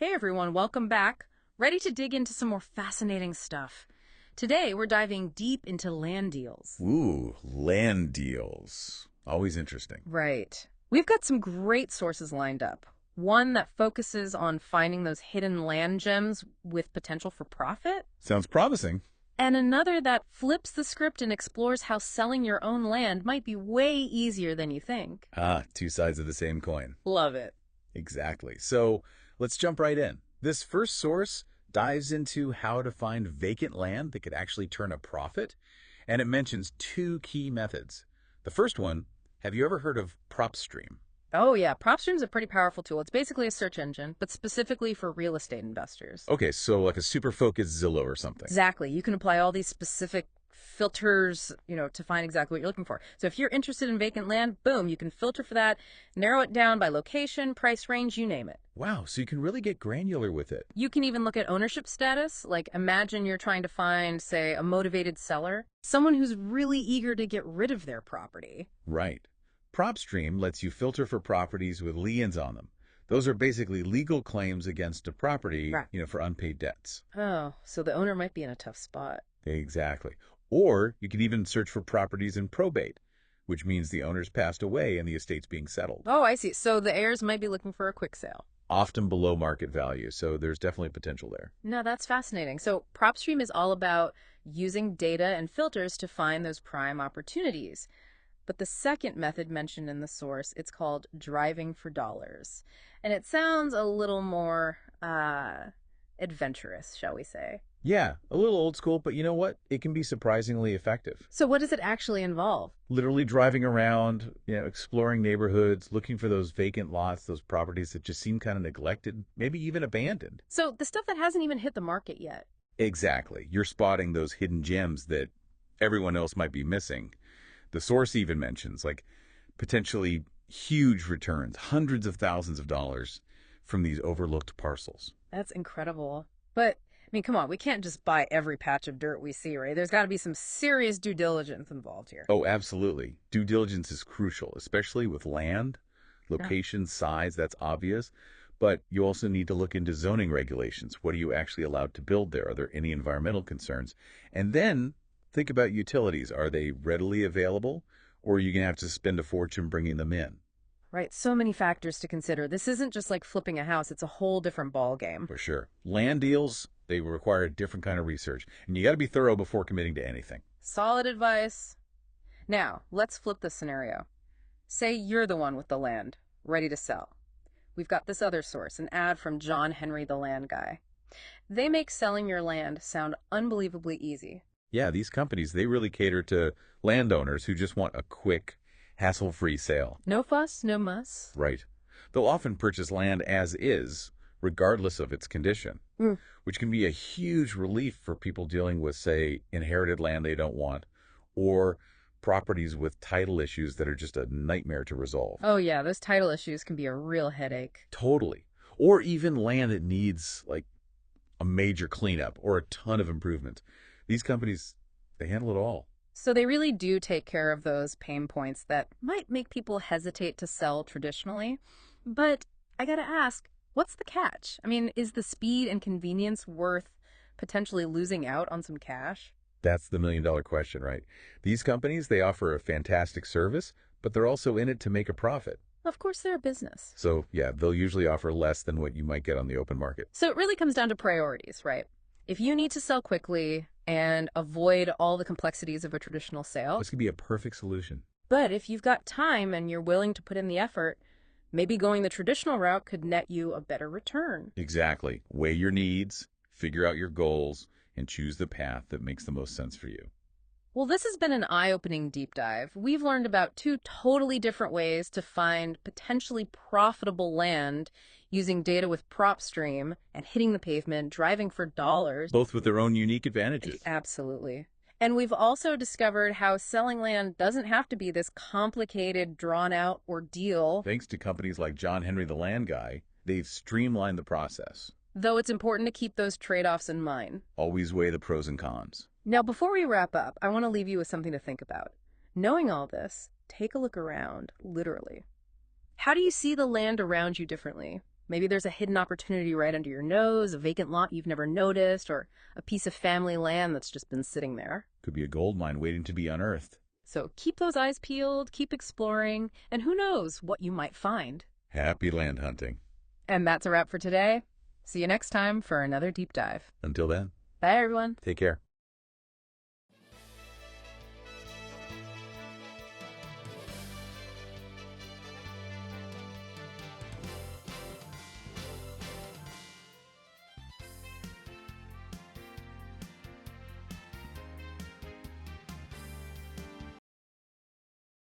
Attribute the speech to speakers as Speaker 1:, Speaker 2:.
Speaker 1: Hey everyone, welcome back. Ready to dig into some more fascinating stuff. Today we're diving deep into land deals.
Speaker 2: Ooh, land deals. Always interesting.
Speaker 1: Right. We've got some great sources lined up. One that focuses on finding those hidden land gems with potential for profit,
Speaker 2: Sounds promising.
Speaker 1: and another that flips the script and explores how selling your own land might be way easier than you think.
Speaker 2: Ah, two sides of the same coin.
Speaker 1: Love it.
Speaker 2: Exactly. So let's jump right in. This first source dives into how to find vacant land that could actually turn a profit, and it mentions two key methods. The first one, have you ever heard of PropStream?
Speaker 1: Oh yeah, PropStream's a pretty powerful tool. It's basically a search engine, but specifically for real estate investors.
Speaker 2: Okay, so like a super focused Zillow or something.
Speaker 1: Exactly. You can apply all these specific filters, to find exactly what you're looking for. So if you're interested in vacant land, boom, you can filter for that, narrow it down by location, price range, you name it.
Speaker 2: Wow, so you can really get granular with it.
Speaker 1: You can even look at ownership status. Like imagine you're trying to find, say, a motivated seller, someone who's really eager to get rid of their property.
Speaker 2: Right. PropStream lets you filter for properties with liens on them. Those are basically legal claims against a property,
Speaker 1: Right.
Speaker 2: for unpaid debts.
Speaker 1: Oh, so the owner might be in a tough spot.
Speaker 2: Exactly. Or you can even search for properties in probate, which means the owner's passed away and the estate's being settled,
Speaker 1: Oh, I see. So the heirs might be looking for a quick sale.
Speaker 2: often below market value. So there's definitely potential there.
Speaker 1: No, that's fascinating. So PropStream is all about using data and filters to find those prime opportunities. But the second method mentioned in the source, it's called driving for dollars. And it sounds a little more adventurous, shall we say.
Speaker 2: Yeah, a little old school, but you know what? It can be surprisingly effective.
Speaker 1: So what does it actually involve?
Speaker 2: Literally driving around, exploring neighborhoods, looking for those vacant lots, those properties that just seem kind of neglected, maybe even abandoned.
Speaker 1: So the stuff that hasn't even hit the market yet.
Speaker 2: Exactly. You're spotting those hidden gems that everyone else might be missing. The source even mentions like potentially huge returns, hundreds of thousands of dollars from these overlooked parcels.
Speaker 1: That's incredible. But I mean, come on, we can't just buy every patch of dirt we see, right? There's got to be some serious due diligence involved here.
Speaker 2: Oh, absolutely. Due diligence is crucial, especially with land, location, size, that's obvious. But you also need to look into zoning regulations. What are you actually allowed to build there? Are there any environmental concerns? And then think about utilities. Are they readily available, or are you going to have to spend a fortune bringing them in?
Speaker 1: Right, so many factors to consider. This isn't just like flipping a house, it's a whole different ball game.
Speaker 2: For sure. Land deals, they require a different kind of research. And you got to be thorough before committing to anything.
Speaker 1: Solid advice. Now, let's flip the scenario. Say you're the one with the land, ready to sell. We've got this other source, an ad from John Henry the Land Guy. They make selling your land sound unbelievably easy.
Speaker 2: Yeah, these companies, they really cater to landowners who just want a quick, hassle-free sale.
Speaker 1: No fuss, no muss.
Speaker 2: Right. They'll often purchase land as is, regardless of its condition,
Speaker 1: Mm.
Speaker 2: which can be a huge relief for people dealing with, say, inherited land they don't want, or properties with title issues that are just a nightmare to resolve.
Speaker 1: Oh yeah, those title issues can be a real headache.
Speaker 2: Totally. Or even land that needs, like, a major cleanup or a ton of improvement. These companies, they handle it all.
Speaker 1: So they really do take care of those pain points that might make people hesitate to sell traditionally. But I gotta ask, what's the catch? I mean, is the speed and convenience worth potentially losing out on some cash?
Speaker 2: That's the million-dollar question, right? These companies, they offer a fantastic service, but they're also in it to make a profit.
Speaker 1: Of course, they're a business.
Speaker 2: So, yeah, they'll usually offer less than what you might get on the open market.
Speaker 1: So it really comes down to priorities, right? If you need to sell quickly and avoid all the complexities of a traditional sale,
Speaker 2: This could be a perfect solution.
Speaker 1: but if you've got time and you're willing to put in the effort, maybe going the traditional route could net you a better return.
Speaker 2: Exactly. Weigh your needs, figure out your goals, and choose the path that makes the most sense for you.
Speaker 1: Well, this has been an eye-opening deep dive. We've learned about two totally different ways to find potentially profitable land using data with PropStream and hitting the pavement, driving for dollars.
Speaker 2: Both with their own unique advantages.
Speaker 1: Absolutely. And we've also discovered how selling land doesn't have to be this complicated, drawn-out ordeal,
Speaker 2: Thanks to companies like John Henry the Land Guy, they've streamlined the process.
Speaker 1: though it's important to keep those trade-offs in mind.
Speaker 2: Always weigh the pros and cons.
Speaker 1: Now, before we wrap up, I want to leave you with something to think about. Knowing all this, take a look around, literally. How do you see the land around you differently? Maybe there's a hidden opportunity right under your nose, a vacant lot you've never noticed, or a piece of family land that's just been sitting there.
Speaker 2: Could be a gold mine waiting to be unearthed.
Speaker 1: So keep those eyes peeled, keep exploring, and who knows what you might find.
Speaker 2: Happy land hunting.
Speaker 1: And that's a wrap for today. See you next time for another deep dive.
Speaker 2: Until then,
Speaker 1: Bye, everyone.
Speaker 2: take care.